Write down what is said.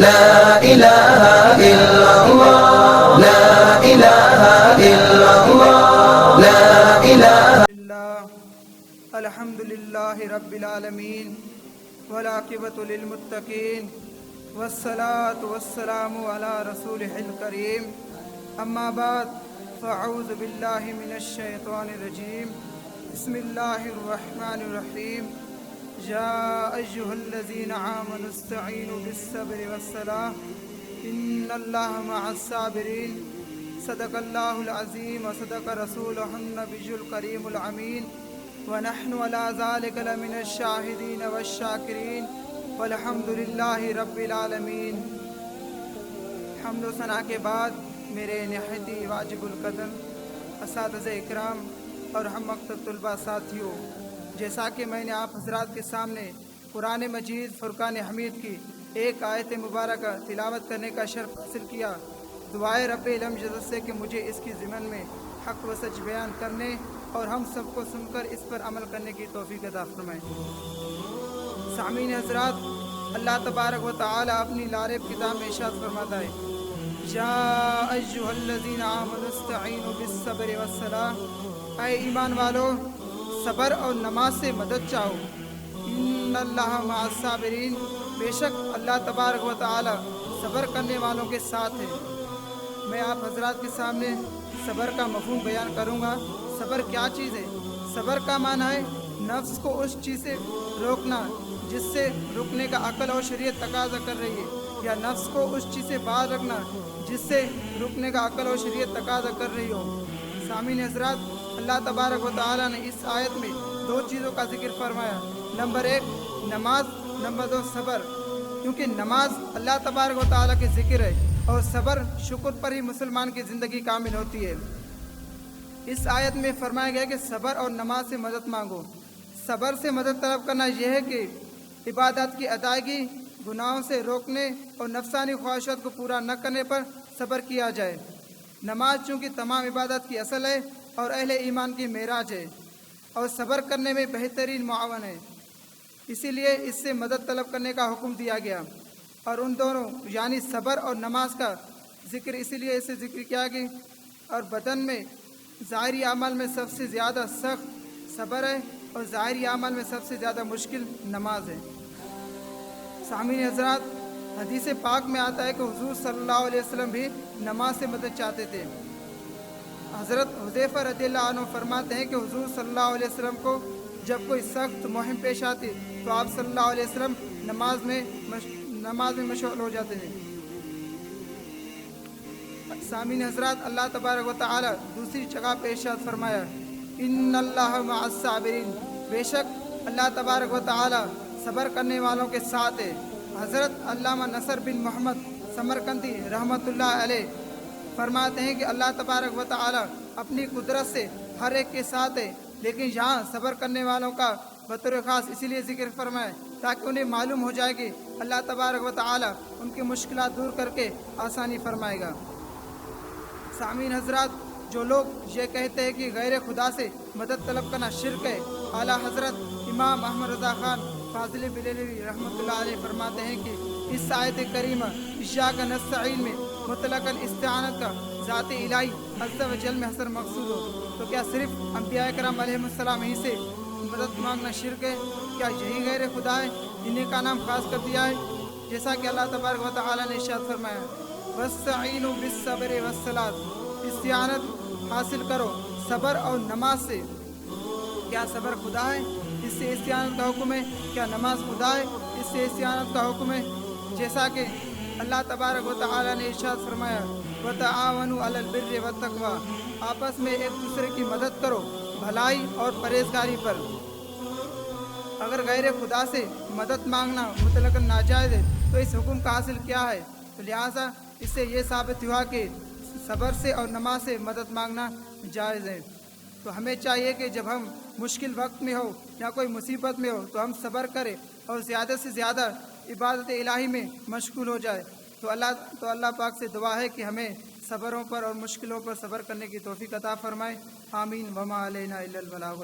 لا إله إلا الله لا إله إلا الله لا إله لله الحمد لله رب العالمين والعاقبة للمتقين والصلاة والسلام على رسوله الكريم أما بعد فأعوذ بالله من الشيطان الرجيم بسم الله الرحمن الرحيم يا أيها الذين آمنوا استعينوا بالصبر والصلاة إن الله مع الصابرين صدق الله العظيم وصدق رسوله النبي الكريم الأمين ونحن على ذلك لمن الشاهدين والشاكرين والحمد لله رب العالمین۔ حمد و ثنا کے بعد میرے نہایت واجب القدر اساتذہ اکرام اور ہم مکتب طلباء ساتھیوں، جیسا کہ میں نے آپ حضرات کے سامنے قرآن مجید فرقان حمید کی ایک آیت مبارکہ تلاوت کرنے کا شرف حاصل کیا، دعائے رب علم جزت سے کہ مجھے اس کی ضمن میں حق و سچ بیان کرنے اور ہم سب کو سن کر اس پر عمل کرنے کی توفیق عطا فرمائے۔ سامعین حضرات، اللہ تبارک و تعالی اپنی لارب کتاب میں ارشاد فرماتا ہے، یا ایھا الذین آمنوا استعینوا بالصبر والصلاۃ، اے ایمان والو صبر اور نماز سے مدد چاہو، ان اللہ مع الصابرین، بے شک اللہ تبارک و تعالی صبر کرنے والوں کے ساتھ ہے۔ میں آپ حضرات کے سامنے صبر کا مفہوم بیان کروں گا۔ صبر کیا چیز ہے؟ صبر کا معنی ہے نفس کو اس چیز سے روکنا جس سے رکنے کا عقل اور شریعت تقاضا کر رہی ہے، یا نفس کو اس چیز سے باز رکھنا جس سے رکنے کا عقل اور شریعت تقاضا کر رہی ہو۔ سامعین حضرات، اللہ تبارک و تعالیٰ نے اس آیت میں دو چیزوں کا ذکر فرمایا، نمبر ایک نماز، نمبر دو صبر، کیونکہ نماز اللہ تبارک و تعالیٰ کے ذکر ہے اور صبر شکر پر ہی مسلمان کی زندگی کامل ہوتی ہے۔ اس آیت میں فرمایا گیا کہ صبر اور نماز سے مدد مانگو۔ صبر سے مدد طلب کرنا یہ ہے کہ عبادت کی ادائیگی، گناہوں سے روکنے اور نفسانی خواہشات کو پورا نہ کرنے پر صبر کیا جائے۔ نماز چونکہ تمام عبادت کی اصل ہے اور اہل ایمان کی معراج ہے اور صبر کرنے میں بہترین معاون ہے، اسی لیے اس سے مدد طلب کرنے کا حکم دیا گیا۔ اور ان دونوں یعنی صبر اور نماز کا ذکر اسی لیے اسے ذکر کیا کہ اور بدن میں ظاہری عمل میں سب سے زیادہ سخت صبر ہے اور ظاہری عمل میں سب سے زیادہ مشکل نماز ہے۔ سامعین حضرات، حدیث پاک میں آتا ہے کہ حضور صلی اللہ علیہ وسلم بھی نماز سے مدد چاہتے تھے۔ حضرت حذیفہ رضی اللہ عنہ فرماتے ہیں کہ حضور صلی اللہ علیہ وسلم کو جب کوئی سخت مہم پیش آتی تو آپ صلی اللہ علیہ وسلم نماز میں مشغول ہو جاتے ہیں۔ سامعین حضرات، اللہ تبارک و تعالی دوسری جگہ پہ ارشاد فرمایا، ان اللہ مع الصابرین، بے شک اللہ تبارک و تعالی صبر کرنے والوں کے ساتھ ہے۔ حضرت علامہ نصر بن محمد سمرقندی رحمۃ اللہ علیہ فرماتے ہیں کہ اللہ تبارک و تعالی اپنی قدرت سے ہر ایک کے ساتھ ہے، لیکن یہاں صبر کرنے والوں کا بطور خاص اسی لیے ذکر فرمائے تاکہ انہیں معلوم ہو جائے کہ اللہ تبارک و تعالی ان کی مشکلات دور کر کے آسانی فرمائے گا۔ سامعین حضرات، جو لوگ یہ کہتے ہیں کہ غیر خدا سے مدد طلب کرنا شرک ہے، اعلیٰ حضرت امام احمد رضا خان فاضل بریلوی رحمۃ اللہ علیہ فرماتے ہیں کہ اس آیت کریمہ ایاک نستعین میں مطلقاً استعانت کا ذات الہی عز و جل میں حصر مقصود ہو تو کیا صرف انبیاء کرام علیہ السلام ہی سے مدد مانگنا شرک ہے؟ کیا یہی غیر خدا ہے؟ انہیں کا نام خاص کر دیا ہے، جیسا کہ اللہ تبارک و تعالیٰ نے ارشاد فرمایا، وَاسْتَعِینُوا بِالصَّبْرِ وَالصَّلَاةِ، استعانت حاصل کرو صبر اور نماز سے۔ کیا صبر خدا ہے؟ اس سے استعانت کا حکم ہے۔ کیا نماز خدا ہے؟ اس سے استعانت کا حکم ہے۔ جیسا کہ اللہ تبارک و تعالیٰ نے ارشاد فرمایا، وَتَعَاوَنُوا عَلَى الْبِرِّ وَالتَّقْوَىٰ، آپس میں ایک دوسرے کی مدد کرو بھلائی اور پرہیزگاری پر۔ اگر غیر خدا سے مدد مانگنا مطلقاً ناجائز ہے تو اس حکم کا حاصل کیا ہے؟ تو لہٰذا اس سے یہ ثابت ہوا کہ صبر سے اور نماز سے مدد مانگنا جائز ہے۔ تو ہمیں چاہیے کہ جب ہم مشکل وقت میں ہو یا کوئی مصیبت میں ہو تو ہم صبر کریں اور زیادہ سے زیادہ عبادت الہی میں مشغول ہو جائے۔ تو اللہ پاک سے دعا ہے کہ ہمیں صبروں پر اور مشکلوں پر صبر کرنے کی توفیق عطا فرمائے۔ آمین۔ وما علینا الا البلاغ۔